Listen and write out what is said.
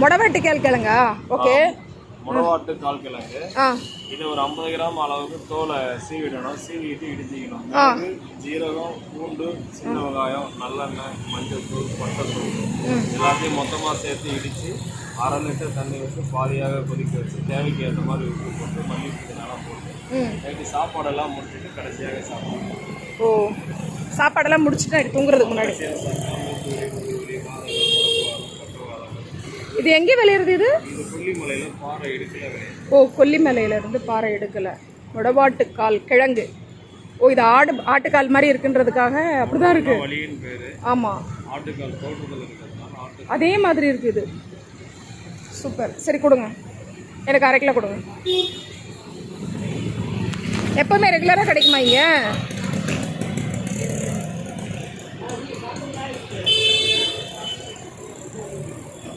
மொடவாட்டு கிழங்கா? Okay. மொடவாட்டு கால் கிழங்கு. இது ஒரு 50 கிராம் அளவுக்கு தோலை சீவிடணும். சீவிட்டு இடிச்சிக்கணும். ஜீரகம், பூண்டு, சின்ன வெங்காயம், நல்லெண்ணெய், மஞ்சள் தூள், பட்டைத்தூள் எல்லாத்தையும் மொத்தமாக சேர்த்து இடித்து 1/2 லிட்டர் தண்ணி வச்சு பாதியாக கொதிக்க வச்சு தேவைக்கு ஏற்ற மாதிரி உப்பு போட்டு மல்லிப்பூ நல்லா போட்டு நைட்டு சாப்பாடெல்லாம் முடிச்சுட்டு கடைசியாக சாப்பிடுவோம். ஓ, சாப்பாடெல்லாம் முடிச்சுட்டு தூங்குறதுக்கு முன்னாடி. இது எங்கே விளையிறது? இது கொல்லிமலையில பாறை எடுக்கல. ஓ, கொல்லிமலையில இருந்து பாறை எடுக்கல. மொடவாட்டுக்கால் கிழங்கு. ஓ, இது ஆட்டுக்கால் மாதிரி இருக்குன்றதுக்காக அப்படிதான் இருக்கு. ஆமா, ஆட்டுக்கால் தோட்டத்தில் இருக்கிறதுனால அதே மாதிரி இருக்கு இது. சூப்பர். சரி கொடுங்க, எனக்கு 1/2 கிலோ கொடுங்க. எப்பவுமே ரெகுலரா கிடைக்குமா இங்க?